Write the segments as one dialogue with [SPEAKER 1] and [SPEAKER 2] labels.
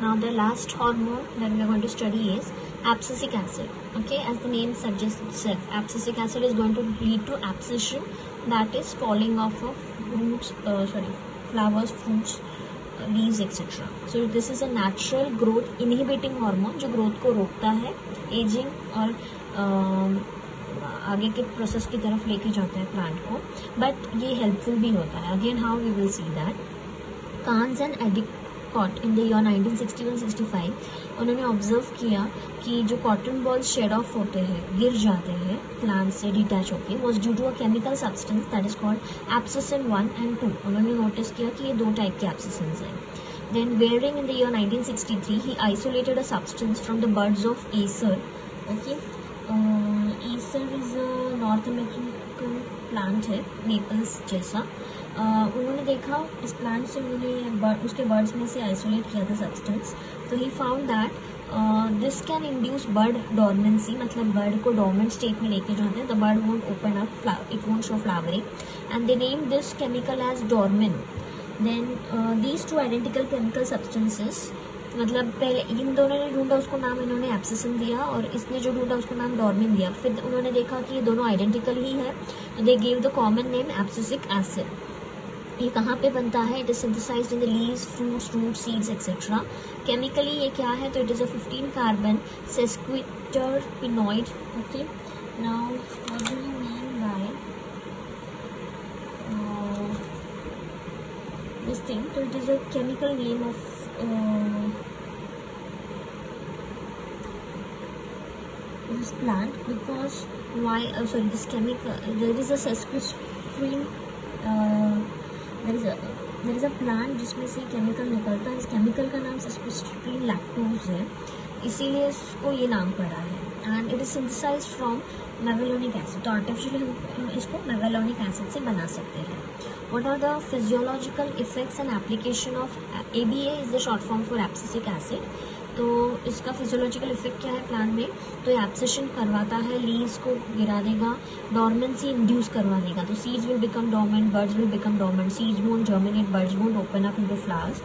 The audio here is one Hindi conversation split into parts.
[SPEAKER 1] Now the last hormone that we are going to study is abscisic acid. Okay, as the name suggests itself, abscisic acid is going to lead to abscission, that is falling off of fruits, flowers, fruits, leaves, etc. So this is a natural growth inhibiting hormone जो growth को रोकता है, aging और आगे के प्रोसेस की तरफ लेके जाता है प्लांट को, बट ये हेल्पफुल भी होता है. Again how we will see that. Carns and Addicott in the year 1961-65 उन्होंने ऑब्जर्व किया कि जो कॉटन बॉल्स शेड ऑफ होते हैं, गिर जाते हैं प्लांट से डिटैच होके, was due to a chemical substance that is called abscisin 1 and 2. उन्होंने नोटिस किया कि ये 2 टाइप के एब्सिसिन्स हैं. Then Wareing in the year 1963 he isolated a substance from the buds of Acer. Okay, Acer is a North American plant है, मेपल्स जैसा. उन्होंने देखा इस प्लांट से, उन्होंने उसके बर्ड्स में से आइसोलेट किया था सब्सटेंस. तो he found that this can induce bud dormancy, मतलब बर्ड को डॉर्मेंट स्टेट में लेके जाते हैं. The bud won't open up, it won't show flowering, and they name this chemical as dormin. Then these 2 identical chemical substances, मतलब पहले इन दोनों ने ढूंढा, उसको नाम इन्होंने एब्सिसिन दिया, और इसने जो ढूंढा उसको नाम डॉर्मेन दिया. फिर उन्होंने देखा कि ये दोनों आइडेंटिकल ही है, तो they gave the common name abscisic acid. ये कहाँ पे बनता है? It is synthesised in the leaves, fruits, root, seeds etcetera. Chemically ये क्या है? तो it is a 15 carbon sesquiterpenoid. Okay, now what do you mean by this thing? तो it is a chemical name of this plant, because this chemical, there is a sesquistrin, there is a plant जिसमें से केमिकल निकलता है. इस केमिकल का नाम सेस्क्विस्ट्रीन लैक्टोज है, इसीलिए इसको ये नाम पड़ा है. And it is synthesised from mevalonic acid. तो आर्टिफिशियली हम इसको मेवेलोनिक एसिड से बना सकते हैं. What are the physiological effects and application of ABA is the short form for abscisic acid. तो इसका फिजियोलॉजिकल इफेक्ट क्या है प्लांट में? तो एब्सिशन करवाता है, लीव्स को गिरा देगा, डॉर्मेंसी इंड्यूस करवा देगा. तो seeds will become dormant, buds will become dormant, seeds won't germinate, buds won't open up into flowers.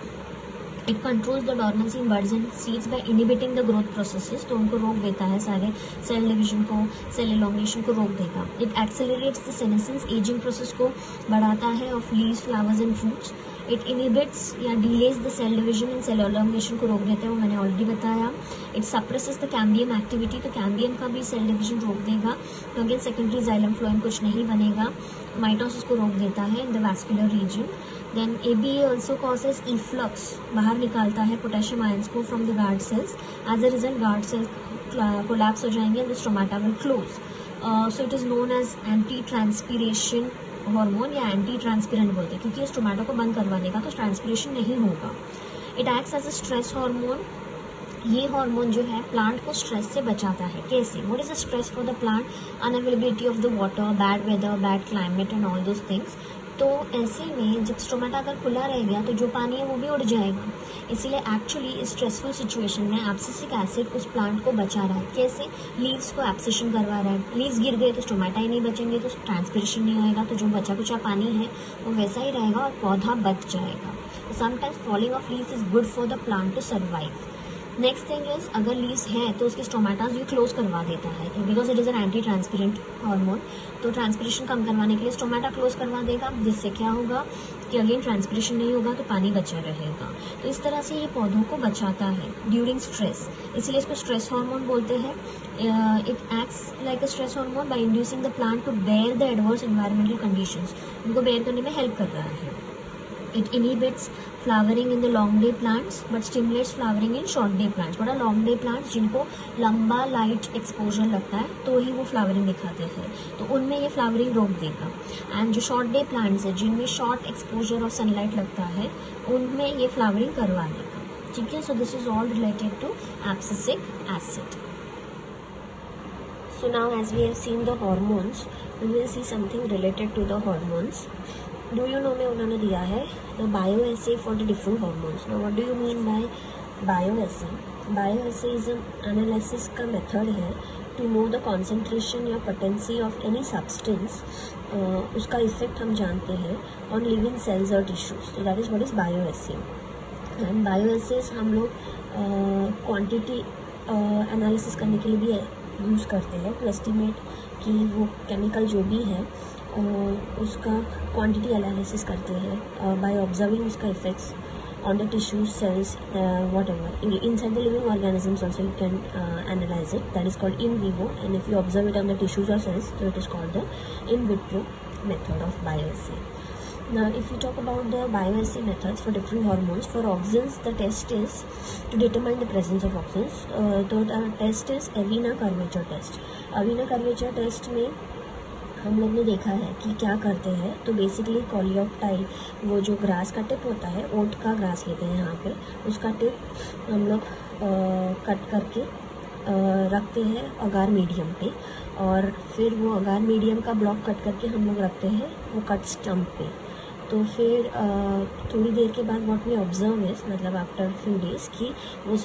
[SPEAKER 1] It controls the dormancy in buds and seeds by inhibiting the growth processes. तो उनको रोक देता है, सारे सेल डिविजन को, सेल एलोंगेशन को रोक देगा. It accelerates the senescence, ageing process को बढ़ाता है of leaves, flowers and fruits. It inhibits या delays the cell division and cell elongation को रोक देते हैं, वो मैंने ऑलरेडी बताया. It suppresses the cambium activity, तो कैम्बियम का भी सेल डिविजन रोक देगा. तो अगेन सेकेंडरी जाइलम फ्लोएम कुछ नहीं बनेगा. माइटोसिस को रोक देता है in the vascular region. Then ABA also causes efflux, बाहर निकालता है पोटेशियम आयंस को from the guard cells. As a result guard cell collapse हो जाएंगे and the stomata will close. So it is known as anti transpiration hormone या एंटी ट्रांसपेरेंट बोलते हैं, क्योंकि ये स्टोमेटो को बंद करवा देगा तो ट्रांसपिरेशन नहीं होगा. It acts as a stress hormone. ये हार्मोन जो है प्लांट को स्ट्रेस से बचाता है. कैसे? What is the stress for the plant? Unavailability of the water, bad weather, bad climate and all those things. तो ऐसे में जब स्टोमेटा अगर खुला रह गया तो जो पानी है वो भी उड़ जाएगा. इसीलिए एक्चुअली इस स्ट्रेसफुल सिचुएशन में एब्सिसिक एसिड उस प्लांट को बचा रहा है. कैसे? लीव्स को एब्सिशन करवा रहा है. लीव्स गिर गए तो स्टोमेटा ही नहीं बचेंगे, तो ट्रांसपिरेशन नहीं होएगा, तो जो बचा कुचा पानी है वो वैसा ही रहेगा और पौधा बच जाएगा. Sometimes falling off leaves is good for the plant to survive. Next thing is, अगर लीव्स है तो उसके स्टोमेटाज भी क्लोज करवा देता है, because it is an anti transpirant hormone. तो ट्रांसपिरेशन कम करवाने के लिए स्टोमेटा क्लोज करवा देगा, जिससे क्या होगा कि अगेन ट्रांसपिरेशन नहीं होगा तो पानी बचा रहेगा. तो इस तरह से ये पौधों को बचाता है ड्यूरिंग स्ट्रेस, इसलिए इसको स्ट्रेस हार्मोन बोलते हैं. It acts like a stress hormone by inducing the plant to bear the adverse environmental conditions. उनको बेयर करने में हेल्प कर रहा है. It inhibits flowering in the long day plants but stimulates flowering in short day plants. बड़ा long day plants जिनको लंबा लाइट एक्सपोजर लगता है तो ही वो फ्लावरिंग दिखाते हैं, तो उनमें ये फ्लावरिंग रोक देगा. एंड जो शॉर्ट डे प्लांट्स है जिनमें शॉर्ट एक्सपोजर ऑफ सनलाइट लगता है उनमें ये फ्लावरिंग करवा देगा. ठीक है, so this is all related to abscisic acid. So now as we have seen the hormones, we will see something related to the hormones. Do you know में उन्होंने दिया है the bioassay for the different hormones. Now what do you mean by bioassay? Bioassay is an analysis का method है to know the concentration या potency of any substance. उसका effect हम जानते हैं on living cells or tissues. So that is what is bioassay. And bioassays हम लोग क्वांटिटी एनालिसिस करने के लिए भी यूज़ करते हैं टू एस्टिमेट कि वो केमिकल जो भी है उसका क्वांटिटी एनालिसिस करते हैं बाय ऑब्जर्विंग उसका effects on the tissues, cells, whatever. Inside the living organisms also you can analyze it. That is called in vivo, and if you observe it on the tissues or cells, so it is called the in vitro method of bioassay. Now, if you talk about the bioassay methods for different hormones, for auxins, the test is to determine the presence of auxins. The test is Avena curvature test. Avena curvature test में हम लोग ने देखा है कि क्या करते हैं, तो बेसिकली कोलियोप्टाइल वो जो ग्रास का टिप होता है, ओट का ग्रास लेते हैं यहाँ पे, उसका टिप हम लोग कट करके रखते हैं अगार मीडियम पे, और फिर वो अगार मीडियम का ब्लॉक कट करके हम लोग रखते हैं वो कट स्टम्प पे। तो फिर थोड़ी देर के बाद व्हाट वी ऑब्जर्व इज, मतलब आफ्टर फ्यू डेज, कि वो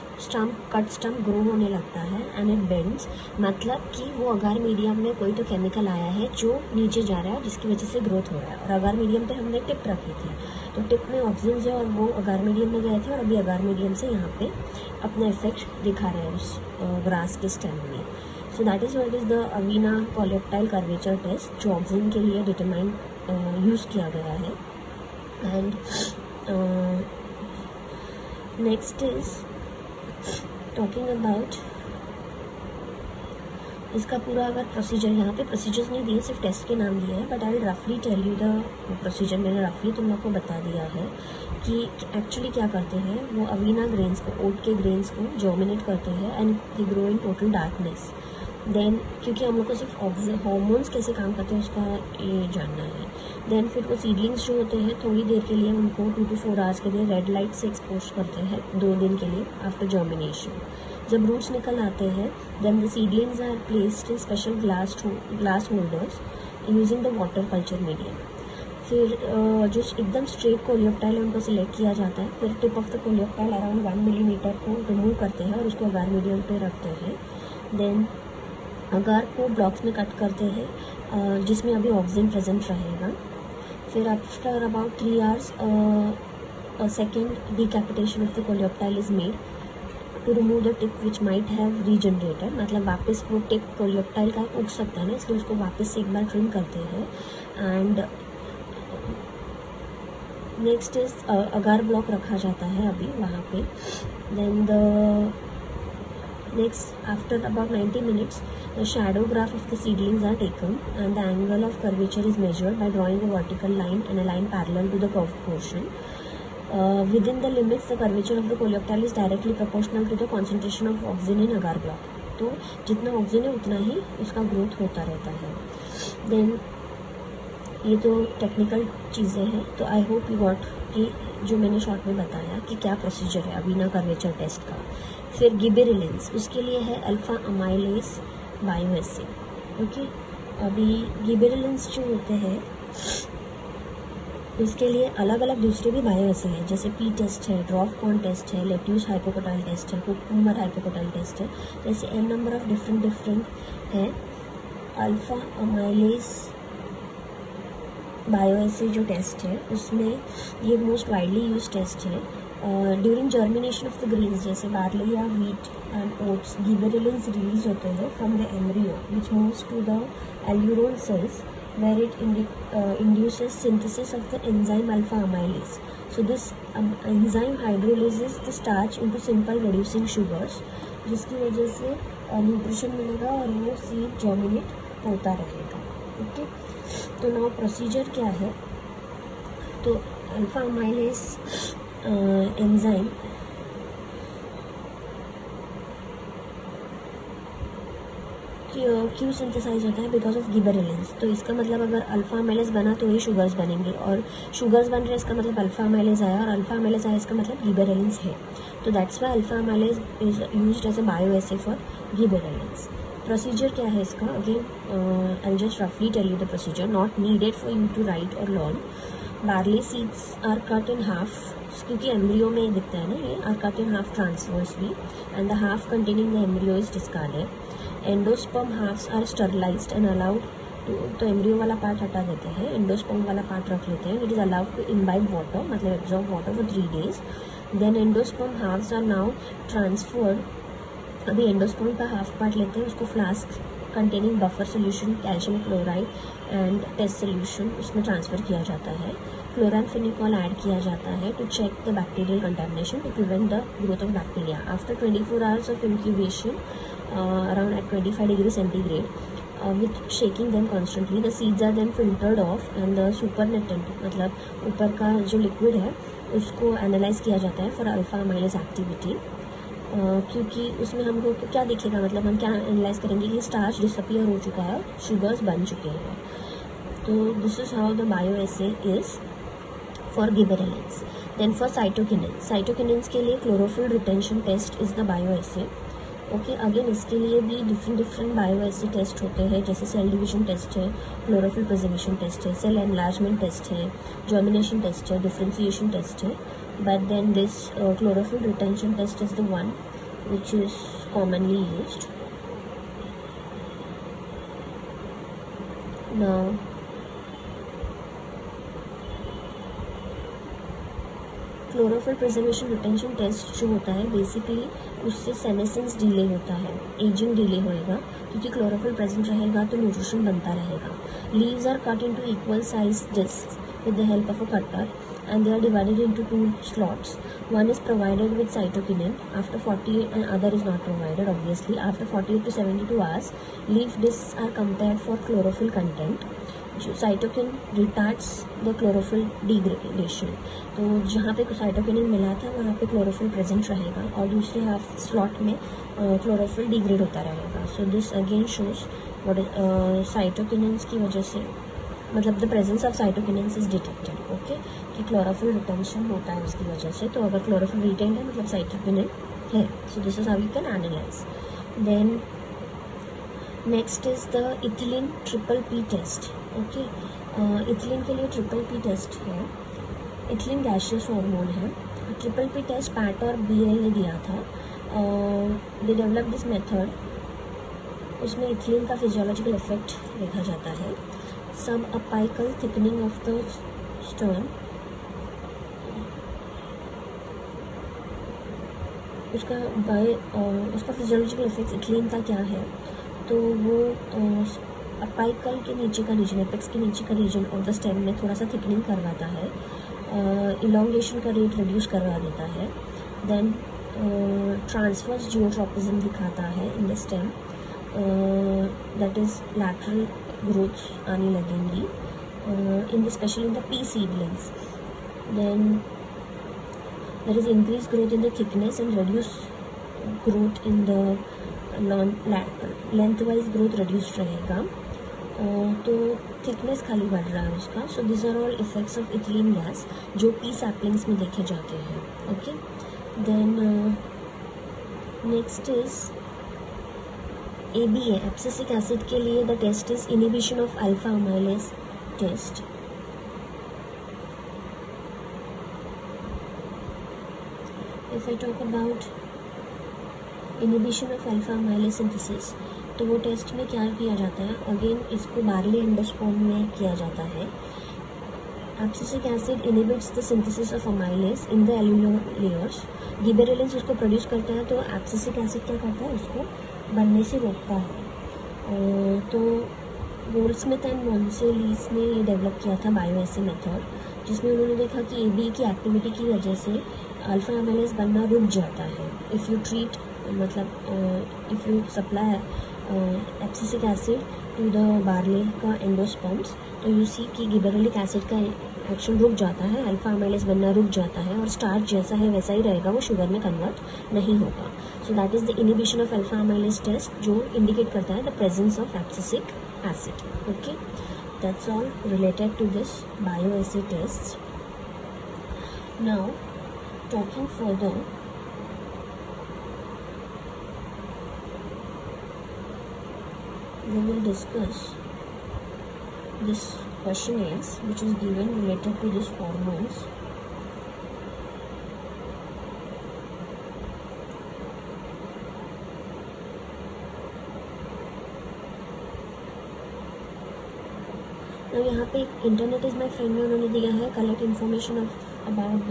[SPEAKER 1] कट स्टम्प ग्रो होने लगता है एंड इट बेंड्स, मतलब कि वो अगार मीडियम में कोई तो केमिकल आया है जो नीचे जा रहा है, जिसकी वजह से ग्रोथ हो रहा है। और अगार मीडियम पे हमने टिप रखी थी, तो टिप में ऑक्सीजन है और वो अगार मीडियम में गए थे, और अभी अगार मीडियम से यहाँ पे अपना इफेक्ट दिखा रहे हैं उस ग्रास के स्टेम में। So that is what is the Avena coleoptile curvature test, जो ऑक्सीजन के लिए डिटरमाइन यूज़ किया गया है। And next is talking about इसका पूरा अगर प्रोसीजर, यहाँ पे प्रोसीजर्स नहीं दिए, सिर्फ टेस्ट के नाम दिए हैं, बट आई विल रफली टेल यू द प्रोसीजर। मैंने रफली तुम लोग को बता दिया है कि एक्चुअली क्या करते हैं। वो अवीना ग्रेन्स को, ओट के ग्रेन्स को जर्मिनेट करते हैं and they grow in total darkness. Then क्योंकि हम लोग को सिर्फ हार्मोन्स कैसे काम करते हैं उसका ये जानना है। देन फिर वो सीडलिंग्स जो होते हैं थोड़ी देर के लिए उनको 2 to 4 आवर्स के लिए रेड लाइट से एक्सपोज करते हैं 2 दिन के लिए आफ्टर जर्मिनेशन। जब रूट्स निकल आते हैं, then the seedlings are placed in special glass holders using the water culture medium. फिर जो एकदम स्ट्रेट कोलियोप्टाइल है उनको सिलेक्ट किया जाता है। फिर tip of the coleoptile around 1 millimetre को रिमूव करते हैं और उसको अगार मीडियम पे रखते हैं। देन अगार को ब्लॉक्स में कट करते हैं जिसमें अभी ऑक्सीजन प्रेजेंट रहेगा। फिर after about 3 hours second decapitation of the coleoptile is made to remove the tip which might have regenerated, मतलब वापस वो टिप कोलियोप्टाइल का उग सकता है ना, इसलिए उसको वापस से एक बार ट्रिम करते हैं। And next is agar block रखा जाता है अभी वहाँ पे। Then the next after about 90 minutes the shadow graph of the seedlings are taken and the angle of curvature is measured by drawing a vertical line and a line parallel to the curved portion. Within the limits the curvature of the coleoptile is directly proportional to the concentration of oxygen in agar block. तो जितना ऑक्सीजन है उतना ही उसका ग्रोथ होता रहता है। देन ये तो टेक्निकल चीज़ें हैं, तो आई होप यू गॉट कि जो मैंने शॉर्ट में बताया कि क्या प्रोसीजर है अवीना कर्वेचर टेस्ट का। फिर गिबेरेलिंस, उसके लिए है अल्फा अमाइलेज बायोएसे। ओके, अभी गिबेरेलिंस जो होते हैं उसके लिए अलग अलग दूसरे भी बायोएसे हैं, जैसे पी टेस्ट है, ड्रॉफकॉन टेस्ट है, लेट्यूस हाइपोकोटाइल टेस्ट है, कुकुम्बर हाइपोकोटाइल टेस्ट है, जैसे एन नंबर ऑफ डिफरेंट है। अल्फा अमाइलेज बायोएसे जो टेस्ट है उसमें ये मोस्ट वाइडली यूज टेस्ट है। During germination of the grains जैसे बार्ली या wheat and oats, gibberellins release होते हैं from the embryo which moves to the aleurone cells where it induces synthesis of the enzyme alpha amylase. So this enzyme hydrolyzes the starch into simple reducing sugars, जिसकी वजह से न्यूट्रिशन मिलेगा और वो सीड जर्मिनेट होता रहेगा। ओके, तो नाउ प्रोसीजर क्या है। तो अल्फा अमाइलेज एंजाइम क्यों सिंथेसाइज होता है, बिकॉज ऑफ गिबेरेलिंस। तो इसका मतलब अगर अल्फा अमाइलेज बना तो ही शुगर्स बनेंगे, और शुगर्स बन रहे इसका मतलब अल्फा अमाइलेज आया, और अल्फा अमाइलेज आया इसका मतलब गिबेरेलिंस है। तो that's why alpha amylase is used as a bioassay for gibberellins. Procedure क्या है इसका, अगेन आई जस्ट रफली tell you the procedure, not needed for you to write और learn. Barley seeds are cut in half, क्योंकि एम्ब्रियो में दिखता है ना, ये are cut in half transversely and the half containing the embryo is discarded. Endosperm halves are sterilised and allowed to, तो एम्ब्रियो वाला पार्ट हटा देते हैं, एंडोस्पर्म वाला पार्ट रख लेते हैं। It is allowed to imbibe water, मतलब absorb water for 3 days। Then endosperm halves are now transferred, अभी एंडोस्पर्म का हाफ पार्ट लेते हैं, उसको flask containing buffer solution calcium chloride and test solution उसमें ट्रांसफ़र किया जाता है। क्लोराम्फेनिकॉल ऐड किया जाता है to check the bacterial contamination to prevent the growth of bacteria. After 24 hours of incubation around at 25 degree centigrade with shaking them constantly, the seeds are then filtered off and the supernatant मतलब ऊपर का जो लिक्विड है उसको एनालाइज किया जाता है फॉर अल्फा अमाइलेज एक्टिविटी। क्योंकि उसमें हमको क्या दिखेगा, मतलब हम क्या एनालाइज करेंगे कि स्टार्च डिसअपियर हो चुका है, शुगर्स बन चुके हैं। तो this is how the bioassay is for gibberellins. Then for cytokinin, cytokinins के लिए chlorophyll retention test is the bioassay. Okay, again इसके लिए भी डिफरेंट बायो एसे टेस्ट होते हैं, जैसे सेल डिवीजन टेस्ट है, क्लोरोफिल प्रिजर्वेशन टेस्ट है, सेल एनलार्जमेंट टेस्ट है, जर्मिनेशन टेस्ट है, डिफरेंशिएशन टेस्ट है। But then this chlorophyll retention test is the one which is commonly used. Now chlorophyll preservation retention test जो होता है बेसिकली उससे सेनेसेंस डिले होता है, एजिंग डिले होएगा, क्योंकि क्लोरोफिल प्रेजेंट रहेगा तो न्यूट्रिशन बनता रहेगा। Leaves are cut into equal size discs with the help of a cutter and they are divided into two slots. One is provided with cytokinin after 48 and other is not provided obviously. After 48 to 72 hours, leaf discs are compared for chlorophyll content. Cytokinin retards the chlorophyll degradation, तो जहाँ पे साइटोकिनिन मिला था वहाँ पे क्लोरोफिल प्रेजेंट रहेगा और दूसरे हाफ स्लॉट में क्लोरोफिल डिग्रेड होता रहेगा। So this again shows what cytokinins की वजह से, मतलब the presence of cytokinins is detected. Okay, कि क्लोरोफिल रिटेंशन होता है उसकी वजह से, तो अगर क्लोरोफिल रिटेन है मतलब साइटोकिनिन है। So this is how you can analyse. Then next is the ethylene triple P test. Okay, ethylene के लिए ट्रिपल पी टेस्ट है। इथिलीन गैसियस हार्मोन है। ट्रिपल पी टेस्ट पैट और BL ने दिया था। दे डेवलप दिस मेथड, उसमें इथिलीन का फिजियोलॉजिकल इफेक्ट देखा जाता है। Subapical thickening of the stem, उसका फिजियोलॉजिकल इफेक्ट इथिलीन का क्या है, तो वो अपाइकल के नीचे का रीजन, एपेक्स के नीचे का रीजन ऑफ द स्टेम में थोड़ा सा थिकनिंग करवाता है, इलोंगेशन का रेट रिड्यूस करवा देता है। देन ट्रांसवर्स जियोट्रोपिज्म दिखाता है in the stem, that is lateral growth आने लगेंगी in specially in the pea seedlings. Then there is increase growth in the thickness and reduce growth in the length wise growth reduce रहेगा, तो थिकनेस खाली बढ़ रहा है उसका। So this are all effects of ethylene gas जो पी सैपलिंग्स में देखे जाते हैं। Okay, then next is ABA, abscisic acid के लिए the test is inhibition of alpha amylase test. If I talk about inhibition of alpha amylase synthesis, तो वो टेस्ट में क्या किया जाता है, अगेन इसको बार्ली एंडोस्पर्म में किया जाता है। Abscisic acid inhibits the synthesis of amylase in the aleurone layers. Gibberellins उसको प्रोड्यूस करता है, तो एब्सिसिक एसिड क्या करता है, उसको बनने से रोकता है। तो गोल्डस्मिथ एंड मोंसेलीस ने ये डेवलप किया था बायो एसे मेथड, जिसमें उन्होंने देखा कि ABA की एक्टिविटी की वजह से अल्फा अमाइलेज बनना रुक जाता है। इफ़ यू ट्रीट, मतलब if you supply abscisic acid to the barley का एंडोस्पर्म्स, तो यू सी कि गिबरेलिक एसिड का एक्शन रुक जाता है, अल्फा अमाइलेज बनना रुक जाता है और स्टार्च जैसा है वैसा ही रहेगा, वो शुगर में कन्वर्ट नहीं होगा। So that is the inhibition of alpha amylase test, जो इंडिकेट करता है the presence of abscisic acid. Okay, that's all related to this bioassay test. Now talking further, we will discuss this questionnaires which is given related to these hormones. now यहाँ पे इंटरनेट इज माई फ्रेंड में उन्होंने दिया है collect information about the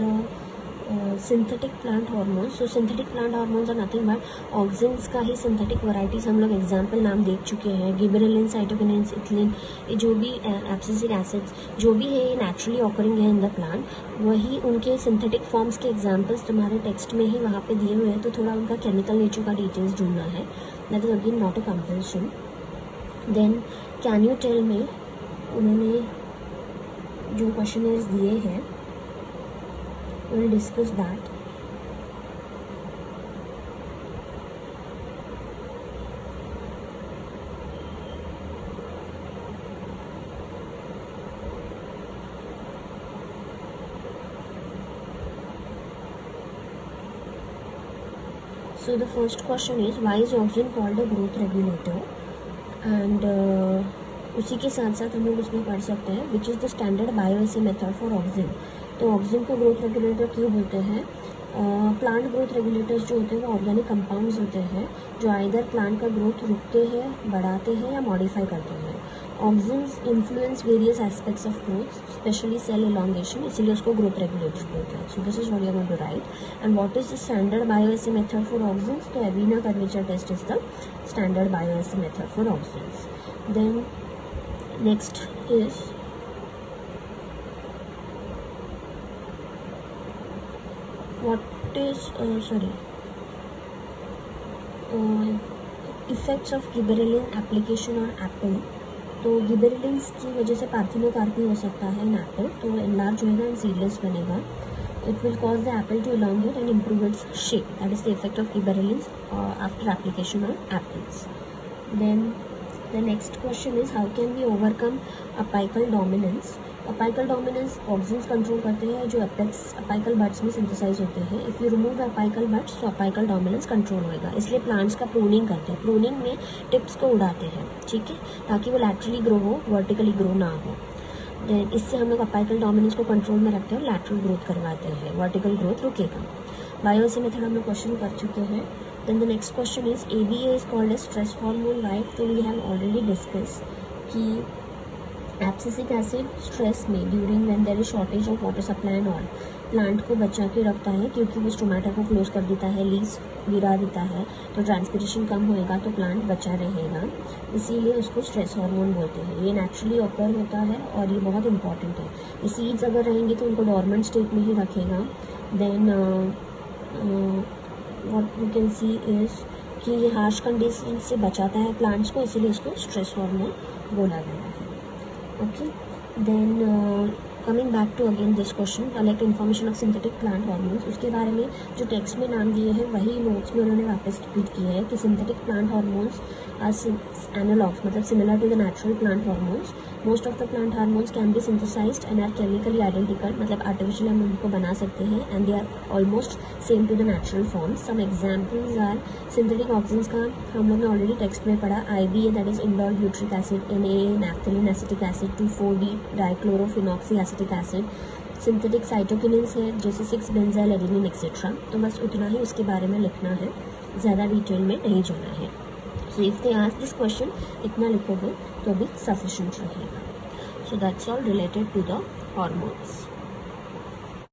[SPEAKER 1] synthetic plant hormones. So synthetic plant hormones are nothing but auxins का ही सिंथेटिक वैरायटीज हम लोग एग्जाम्पल नाम देख चुके हैं. गिबरेलिन, साइटोकिनिन्स, इथिलीन, ये जो भी एब्सिसिक एसिड्स जो भी है ये नेचुरली ऑकरिंग है इन द प्लांट, वही उनके सिंथेटिक फॉर्म्स के एग्जाम्पल्स तुम्हारे टेक्स्ट में ही वहाँ पे दिए हुए हैं. तो थोड़ा उनका केमिकल नेचर का डिटेल्स ढूंढना है. That is again not a compulsion. Then can you tell में उन्होंने जो क्वेश्चनर्स दिए हैं, we'll discuss that. So the first question is why is oxygen called a growth regulator? And उसी के साथ साथ हम लोग उसमें पढ़ सकते हैं which is the standard bioassay method for oxygen. तो ऑक्सीजन को ग्रोथ रेगुलेटर क्यों बोलते हैं? प्लांट ग्रोथ रेगुलेटर्स जो होते हैं वो ऑर्गेनिक कंपाउंड्स होते हैं जो आइदर प्लांट का ग्रोथ रुकते हैं, बढ़ाते हैं या मॉडिफाई करते हैं. Auxins influence various aspects of growth, specially cell elongation, इसीलिए उसको ग्रोथ रेगुलेटर बोलते हैं. So this is what you are going to write. And what is the standard bioassay method for auxins? तो Avena curvature test is the standard bioassay method for auxins. Then next is what is effects of gibberellin application on apple. तो गिबेरेलिन्स की वजह से पार्थिनोकार्पी हो सकता है इन एप्पल. तो एनलार्ज होएगा एंड सीडलेस बनेगा. It will cause the apple to elongate and improve its shape. That is the effect of gibberellins after application on apples. Then the next question is how can we overcome apical dominance? Apical dominance oxygen control करते हैं जो अपाइकल बड्स में सिंथेसाइज होते हैं. If you remove apical buds तो अपाइकल डोमिनेंस कंट्रोल होएगा. इसलिए प्लांट्स का प्रूनिंग करते हैं. प्रूनिंग में टिप्स को उड़ाते हैं, ठीक है, ताकि वो लैटरली ग्रो हो, वर्टिकली ग्रो ना हो. देन इससे हम लोग अपाइकल डोमिनेंस को कंट्रोल में रखते हैं और लैटरल ग्रोथ करवाते हैं. वर्टिकल ग्रोथ रुकेगा. बायोएसे मेथड हम लोग क्वेश्चन कर चुके हैं. Then the next question is ABA is called as stress hormone. Why? तो we have already discussed कि एब्सिसिक एसिड स्ट्रेस में during when there is shortage of water supply and all plant को बचा के रखता है क्योंकि वो स्टोमेटा को क्लोज कर देता है, लीव्स गिरा देता है, तो ट्रांसपिरेशन कम होएगा तो प्लांट बचा रहेगा. इसीलिए उसको स्ट्रेस हार्मोन बोलते हैं. ये नेचुरली ऑकर होता है और ये बहुत इंपॉर्टेंट है. ये सीड्स अगर रहेंगे तो उनको डॉर्मेंट स्टेट में ही रखेगा. Then what you can see is कि ये हार्श कंडीशन से बचाता है प्लांट्स को, इसीलिए इसको स्ट्रेस हार्मोन बोला गया है. Okay. Then coming back to again this question, collect information of synthetic plant hormones. उसके बारे में जो टेक्स्ट में नाम दिए हैं वही नोट्स में उन्होंने वापस रिपीट किए हैं कि synthetic plant hormones are analogues, मतलब similar to the natural plant hormones. Most of the plant hormones can be synthesised and are chemically identical, मतलब आर्टिफिशियल हम उनको बना सकते हैं and they are almost same to the natural form. Some examples are synthetic auxins का हम लोग ने ऑलरेडी टेक्स्ट में पढ़ा. IBA that is indole butyric acid, NAA naphthalene acetic acid, 2,4-D dichlorophenoxy acetic acid. Synthetic साइटोकिनिन्स है जैसे 6-बेंजाइल एडेनिन एक्सेट्रा. तो बस उतना ही उसके बारे में लिखना है, ज़्यादा डिटेल में नहीं जाना है. So if they ask this question इतना लिखोगे तो भी सफिशिएंट रहेगा. So that's all related to the hormones.